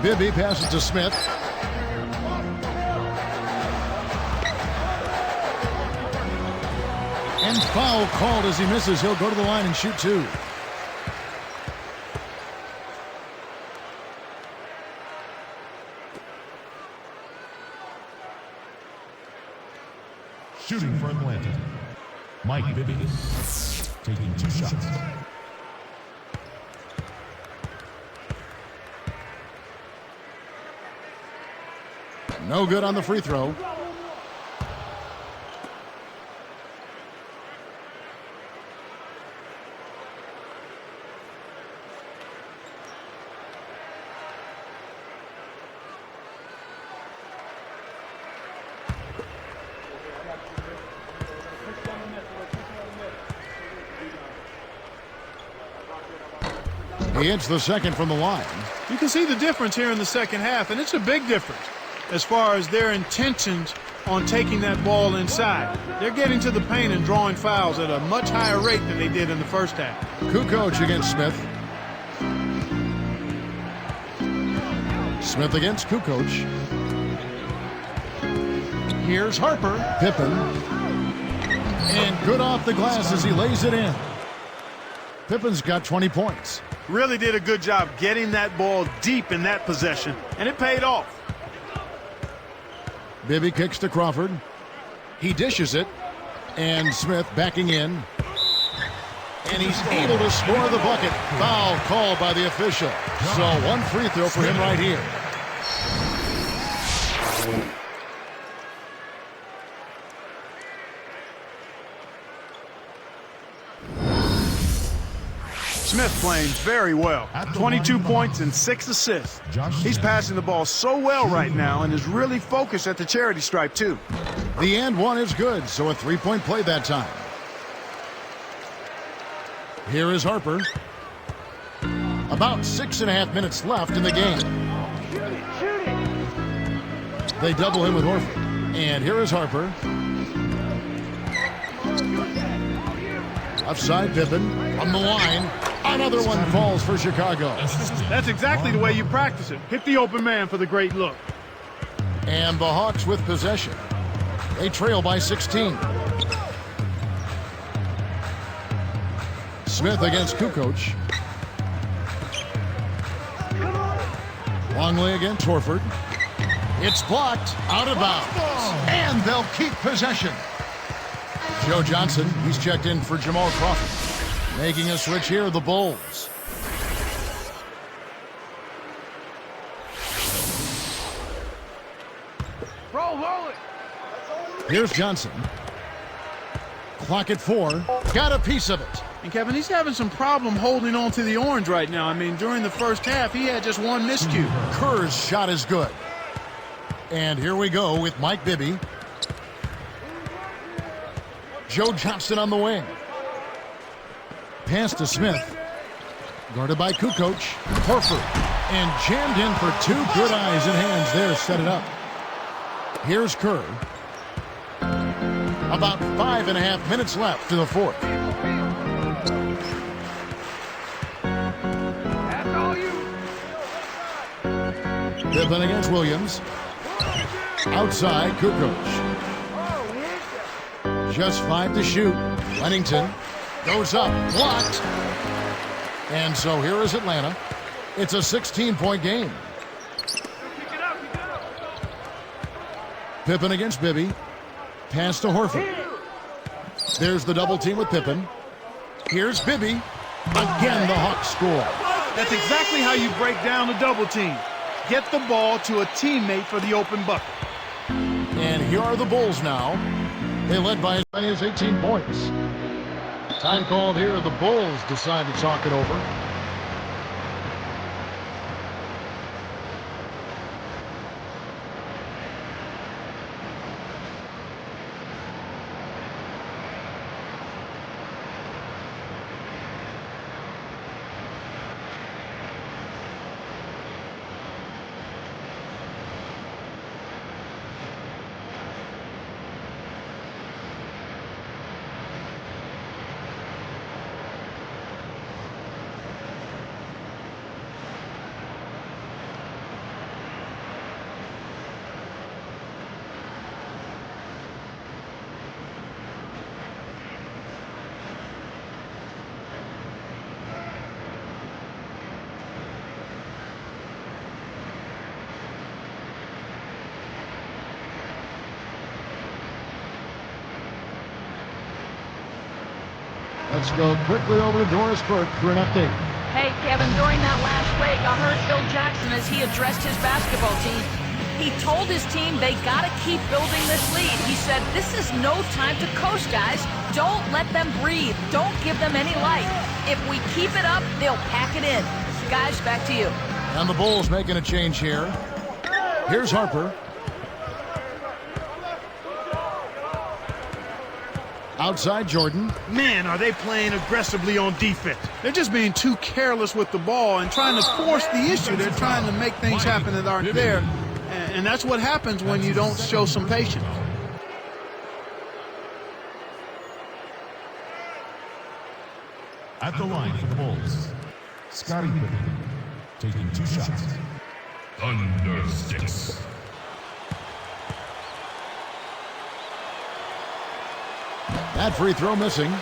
Bibby passes to Smith. And foul called as he misses. He'll go to the line and shoot 2. Shooting for Atlanta. Mike Bibby taking 2 shots. No good on the free throw. He hits the second from the line. You can see the difference here in the second half, and it's a big difference as far as their intentions on taking that ball inside. They're getting to the paint and drawing fouls at a much higher rate than they did in the first half. Kukoc against Smith. Smith against Kukoc. Here's Harper. Pippen. And good off the glass as he lays it in. Pippen's got 20 points. Really did a good job getting that ball deep in that possession, and it paid off. Bibby kicks to Crawford. He dishes it. And Smith backing in. And he's able to score the bucket. Foul called by the official. So 1 free throw for him right here. Smith playing very well. 22 points and 6 assists. He's passing the ball so well right now and is really focused at the charity stripe, too. The and one is good, so a three-point play that time. Here is Harper. About 6.5 minutes left in the game. They double him with Horford. And here is Harper. Offside Pippen from the line. Another one falls for Chicago. That's exactly the way you practice it. Hit the open man for the great look. And the Hawks with possession. They trail by 16. Smith against Kukoc. Longley against Horford. It's blocked, out of bounds, and they'll keep possession. Joe Johnson, he's checked in for Jamal Crawford. Making a switch here, the Bulls. Roll it. Here's Johnson. Clock at 4. Got a piece of it. And Kevin, he's having some problem holding on to the orange right now. I mean, during the first half, he had just one miscue. Kerr's shot is good. And here we go with Mike Bibby. Joe Johnson on the wing. Pass to Smith. Guarded by Kukoc. Horford. And jammed in for 2 good eyes and hands there. Set it up. Here's Kerr. About 5.5 minutes left to the fourth. Pippen against Williams. Outside, Kukoc. Just 5 to shoot. Lennington goes up, blocked. And so here is Atlanta. It's a 16-point game. Pippen against Bibby. Pass to Horford. There's the double team with Pippen. Here's Bibby. Again, the Hawks score. That's exactly how you break down a double team. Get the ball to a teammate for the open bucket. And here are the Bulls now. They led by as many as 18 points. Time called here. The Bulls decide to talk it over. Let's go quickly over to Doris Burke for an update. Hey, Kevin, during that last break, I heard Phil Jackson as he addressed his basketball team. He told his team they got to keep building this lead. He said, this is no time to coast, guys. Don't let them breathe. Don't give them any life. If we keep it up, they'll pack it in. Guys, back to you. And the Bulls making a change here. Here's Harper. Outside Jordan. Man, are they playing aggressively on defense. They're just being too careless with the ball and trying to force the issue. They're trying to make things happen that aren't there. And that's what happens when you don't show some patience. At the line for the Bulls, Scottie Pippen taking 2 shots. Thunder sticks. That free throw missing.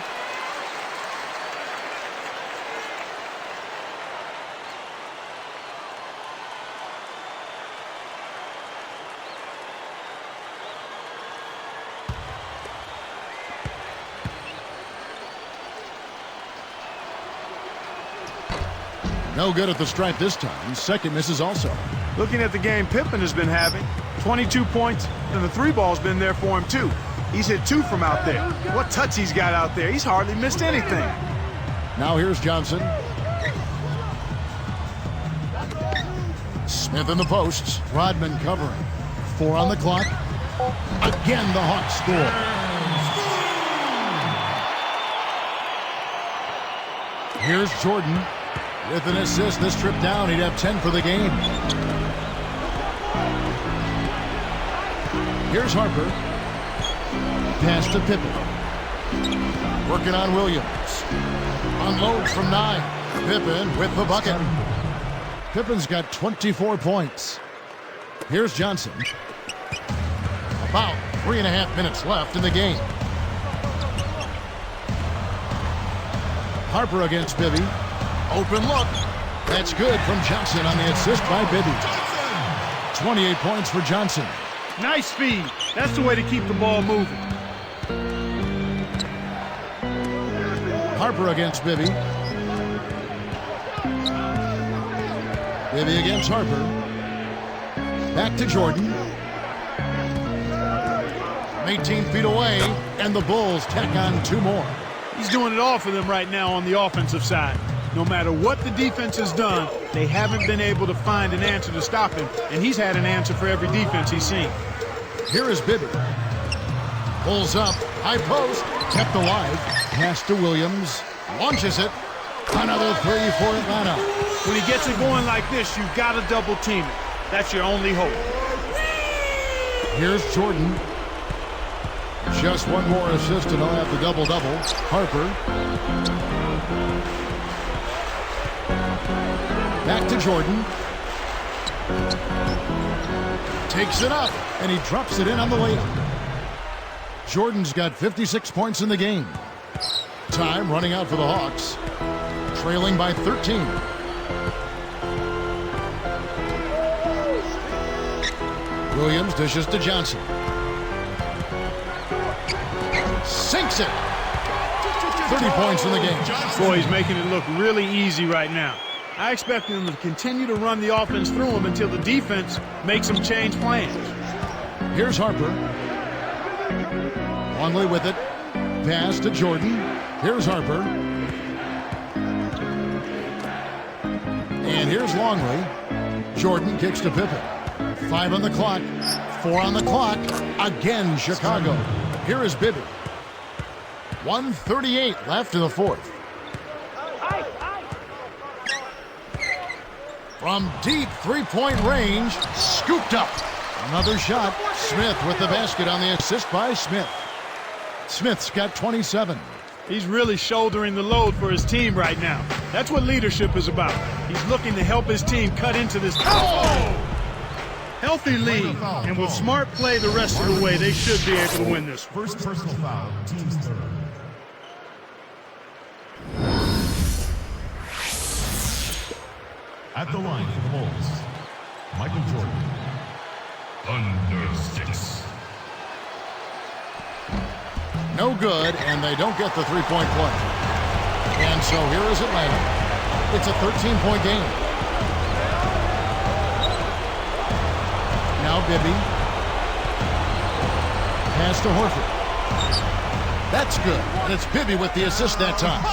No good at the stripe this time. Second misses also. Looking at the game Pippen has been having, 22 points, and the 3 ball's been there for him too. He's hit 2 from out there. What touch he's got out there. He's hardly missed anything. Now here's Johnson. Smith in the posts. Rodman covering. 4 on the clock. Again, the Hawks score. Here's Jordan with an assist. This trip down, he'd have 10 for the game. Here's Harper. Pass to Pippen. Working on Williams. Unloads from 9. Pippen with the bucket. Pippen's got 24 points. Here's Johnson. About 3.5 minutes left in the game. Harper against Bibby. Open look. That's good from Johnson on the assist by Bibby. 28 points for Johnson. Nice speed. That's the way to keep the ball moving. Harper against Bibby. Bibby against Harper. Back to Jordan. 18 feet away, and the Bulls tack on 2 more. He's doing it all for them right now on the offensive side. No matter what the defense has done, they haven't been able to find an answer to stop him, and he's had an answer for every defense he's seen. Here is Bibby. Pulls up, high post, kept alive. Pass to Williams, launches it. Another 3 for Atlanta. When he gets it going like this, you've got to double team it. That's your only hope. Here's Jordan. Just 1 more assist and he'll have the double-double. Harper. Back to Jordan. Takes it up, and he drops it in on the layup. Jordan's got 56 points in the game. Time running out for the Hawks. Trailing by 13. Williams dishes to Johnson. Sinks it. 30 points in the game. Boy, he's making it look really easy right now. I expect him to continue to run the offense through him until the defense makes him change plans. Here's Harper. Longley with it. Pass to Jordan. Here's Harper. And here's Longley. Jordan kicks to Pippen. 5 on the clock. 4 on the clock. Again, Chicago. Here is Bibby. 1:38 left in the 4th. From deep 3-point range, scooped up. Another shot. Smith with the basket on the assist by Smith. Smith's got 27. He's really shouldering the load for his team right now. That's what leadership is about. He's looking to help his team cut into this. Oh! Healthy lead, and with smart play the rest of the way, they should be able to win this. First personal foul, team's third. At the line for the Bulls, Michael Jordan. Under 6. No good, and they don't get the 3-point play. And so here is Atlanta. It's a 13-point game. Now Bibby. Pass to Horford. That's good, and it's Bibby with the assist that time.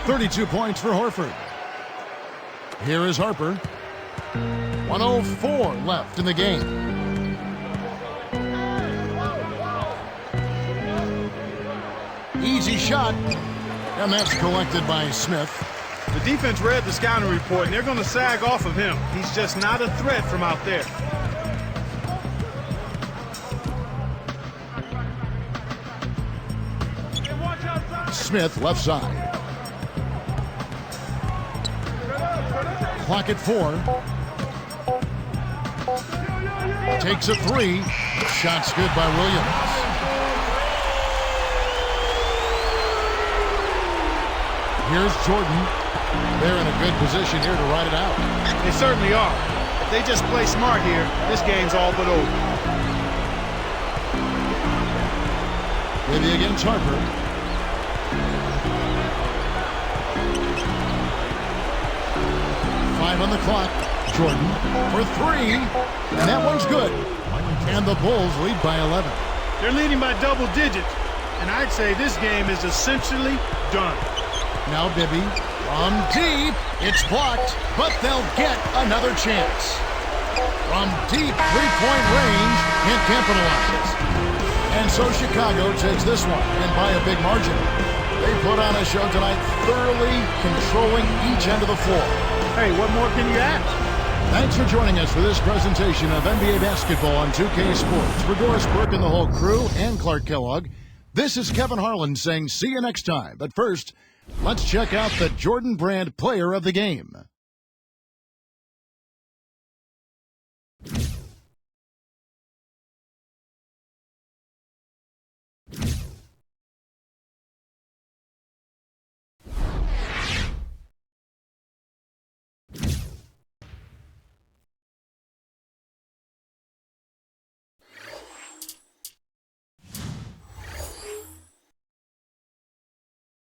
32 points for Horford. Here is Harper. 1:04 left in the game. Easy shot, and that's collected by Smith. The defense read the scouting report, and they're going to sag off of him. He's just not a threat from out there. Smith left side. Clock at 4. Takes a 3. Shot's good by Williams. Here's Jordan. They're in a good position here to ride it out. They certainly are. If they just play smart here, this game's all but over. Bibby against Harper. On the clock. Jordan for 3, and that one's good. And the Bulls lead by 11. They're leading by double digits, and I'd say this game is essentially done. Now Bibby From deep, it's blocked, but they'll get another chance. From deep three-point range, can't capitalize. And so Chicago takes this one, and by a big margin. They put on a show tonight, thoroughly controlling each end of the floor. Hey, what more can you ask? Thanks for joining us for this presentation of NBA basketball on 2K Sports. For Doris Burke and the whole crew and Clark Kellogg, this is Kevin Harlan saying see you next time. But first, let's check out the Jordan Brand Player of the Game.